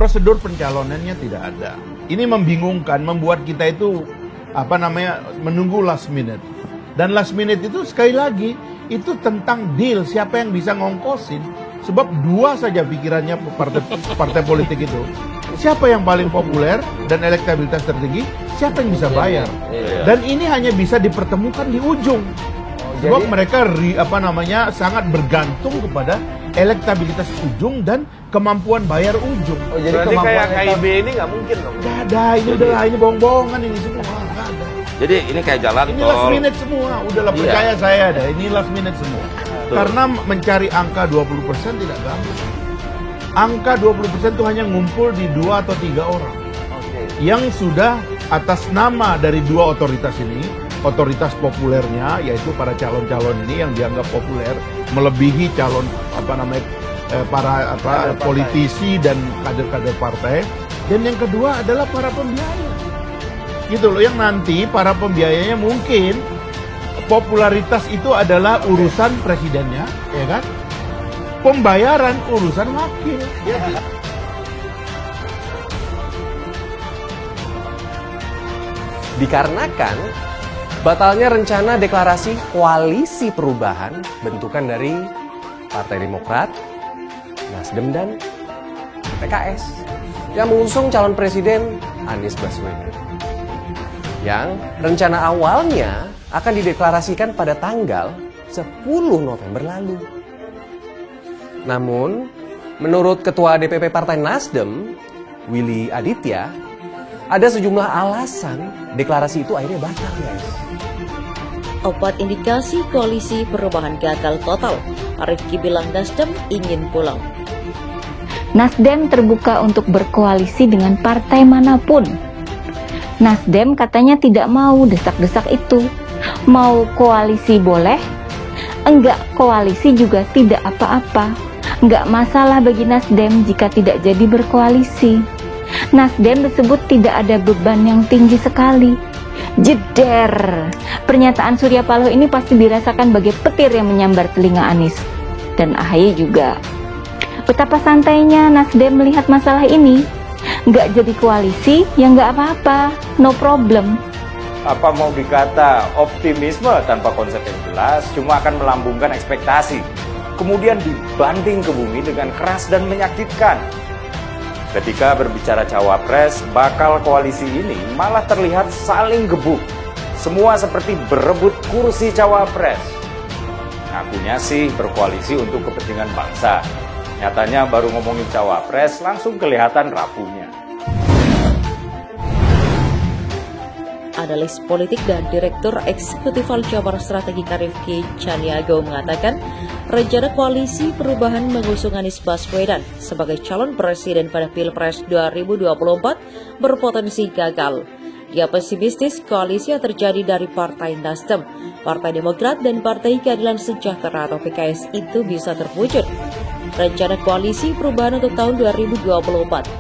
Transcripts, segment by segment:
prosedur pencalonannya tidak ada. Ini membingungkan, membuat kita itu menunggu last minute. Dan last minute itu sekali lagi itu tentang deal, siapa yang bisa ngongkosin. Sebab dua saja pikirannya partai politik itu. Siapa yang paling populer dan elektabilitas tertinggi, siapa yang bisa bayar. Dan ini hanya bisa dipertemukan di ujung. Sebab mereka sangat bergantung kepada elektabilitas ujung dan kemampuan bayar ujung. Jadi berarti kayak KIB ini nggak mungkin dong? Nggak ada, ini bohong-bohongan ini semua. Nggak ada. Jadi ini kayak jalan tol. Ini last minute semua, udahlah percaya saya dah. Ini last minute semua. Karena mencari angka 20% tidak gampang. Angka 20% itu hanya ngumpul di 2 atau 3 orang. Yang sudah atas nama dari dua otoritas ini, otoritas populernya yaitu para calon-calon ini yang dianggap populer melebihi calon para politisi dan kader-kader partai, dan yang kedua adalah para pembiaya. Gitu loh, yang nanti para pembiayanya mungkin popularitas itu adalah urusan presidennya, ya kan? Pembayaran urusan wakil. Dikarenakan batalnya rencana deklarasi koalisi perubahan bentukan dari Partai Demokrat, Nasdem, dan PKS yang mengusung calon presiden Anies Baswedan, yang rencana awalnya akan dideklarasikan pada tanggal 10 November lalu. Namun, menurut Ketua DPP Partai Nasdem, Willy Aditya, ada sejumlah alasan deklarasi itu akhirnya batal, guys. 4 indikasi koalisi perubahan gagal total. Rifki bilang Nasdem ingin pulang. Nasdem terbuka untuk berkoalisi dengan partai manapun. Nasdem katanya tidak mau desak-desak itu. Mau koalisi boleh, enggak koalisi juga tidak apa-apa. Enggak masalah bagi Nasdem jika tidak jadi berkoalisi. Nasdem disebut tidak ada beban yang tinggi sekali. Jeder. Pernyataan Surya Paloh ini pasti dirasakan bagai petir yang menyambar telinga Anies dan AHY juga. Betapa santainya Nasdem melihat masalah ini. Nggak jadi koalisi, ya nggak apa-apa, no problem. Apa mau dikata optimisme tanpa konsep yang jelas, cuma akan melambungkan ekspektasi. Kemudian dibanting ke bumi dengan keras dan menyakitkan. Ketika berbicara cawapres, bakal koalisi ini malah terlihat saling gebuk. Semua seperti berebut kursi cawapres. Ngakunya sih berkoalisi untuk kepentingan bangsa. Nyatanya baru ngomongin cawapres langsung kelihatan rapuhnya. Analis politik dan Direktur Eksekutif Aljabar Strategi Rifki Chaniago mengatakan rencana koalisi perubahan mengusung Anies Baswedan sebagai calon presiden pada Pilpres 2024 berpotensi gagal. Dia pesimistis koalisi yang terjadi dari Partai Nasdem, Partai Demokrat, dan Partai Keadilan Sejahtera atau PKS itu bisa terwujud. Rencana koalisi perubahan untuk tahun 2024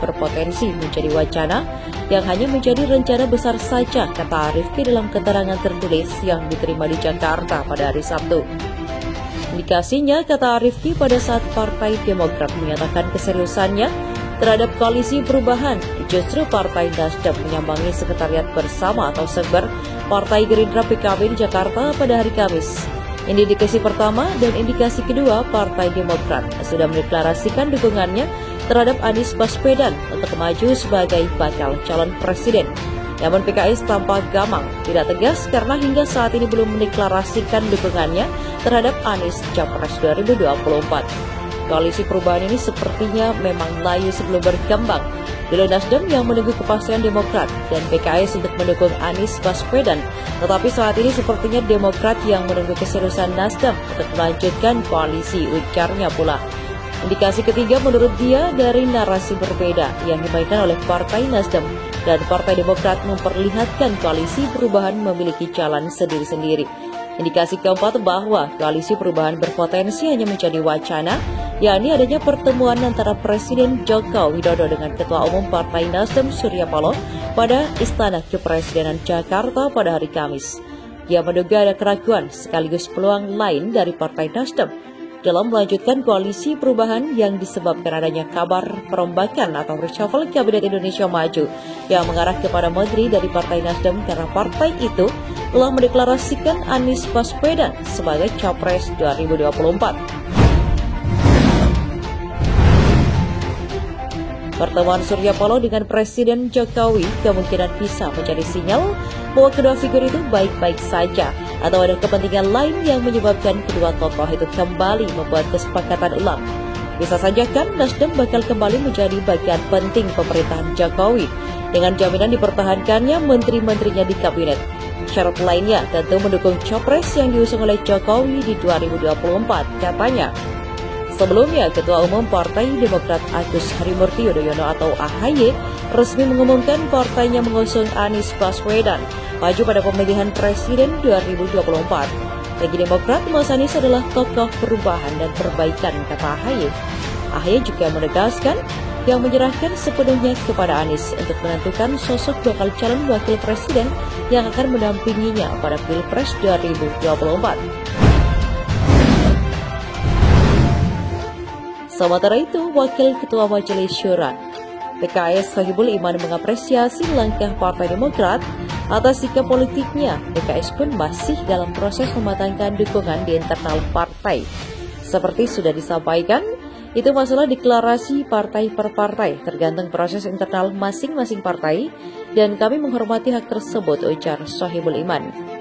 berpotensi menjadi wacana yang hanya menjadi rencana besar saja, kata Rifki dalam keterangan tertulis yang diterima di Jakarta pada hari Sabtu. Indikasinya, kata Rifki, pada saat Partai Demokrat menyatakan keseriusannya terhadap koalisi perubahan, justru Partai Nasdem menyambangi sekretariat bersama atau sekber Partai Gerindra PKB di Jakarta pada hari Kamis. Ini indikasi pertama, dan indikasi kedua, Partai Demokrat sudah mendeklarasikan dukungannya terhadap Anies Baswedan untuk maju sebagai bakal calon presiden. Namun PKS tampak gamang, tidak tegas karena hingga saat ini belum mendeklarasikan dukungannya terhadap Anies Capres 2024. Koalisi perubahan ini sepertinya memang layu sebelum berkembang. Dulu Nasdem yang menunggu kepastian Demokrat dan PKS untuk mendukung Anies Baswedan, tetapi saat ini sepertinya Demokrat yang menunggu keseriusan Nasdem untuk melanjutkan koalisi, ujarnya pula. Indikasi ketiga menurut dia dari narasi berbeda yang dimainkan oleh Partai Nasdem dan Partai Demokrat memperlihatkan koalisi perubahan memiliki jalan sendiri-sendiri. Indikasi keempat bahwa koalisi perubahan berpotensi hanya menjadi wacana, yakni adanya pertemuan antara Presiden Joko Widodo dengan Ketua Umum Partai Nasdem Surya Paloh pada Istana Kepresidenan Jakarta pada hari Kamis. Dia menduga ada keraguan sekaligus peluang lain dari Partai Nasdem. dalam melanjutkan koalisi perubahan yang disebabkan adanya kabar perombakan atau reshuffle Kabinet Indonesia Maju yang mengarah kepada menteri dari Partai Nasdem karena partai itu telah mendeklarasikan Anies Baswedan sebagai Capres 2024. Pertemuan Surya Paloh dengan Presiden Jokowi kemungkinan bisa menjadi sinyal bahwa kedua figur itu baik-baik saja atau ada kepentingan lain yang menyebabkan kedua tokoh itu kembali membuat kesepakatan ulang. Bisa saja kan Nasdem bakal kembali menjadi bagian penting pemerintahan Jokowi dengan jaminan dipertahankannya menteri-menterinya di kabinet. Syarat lainnya tentu mendukung Capres yang diusung oleh Jokowi di 2024 katanya. Sebelumnya, Ketua Umum Partai Demokrat Agus Harimurti Yudhoyono atau AHY resmi mengumumkan partainya mengusung Anies Baswedan maju pada pemilihan Presiden 2024. Bagi Demokrat, Mas Anies adalah tokoh perubahan dan perbaikan, kata AHY. AHY juga menegaskan yang menyerahkan sepenuhnya kepada Anies untuk menentukan sosok bakal calon wakil presiden yang akan mendampinginya pada Pilpres 2024. Sementara itu, Wakil Ketua Majelis Syura PKS Sohibul Iman mengapresiasi langkah Partai Demokrat atas sikap politiknya. PKS pun masih dalam proses mematangkan dukungan di internal partai. Seperti sudah disampaikan, itu masalah deklarasi partai per partai, tergantung proses internal masing-masing partai, dan kami menghormati hak tersebut, ujar Sohibul Iman.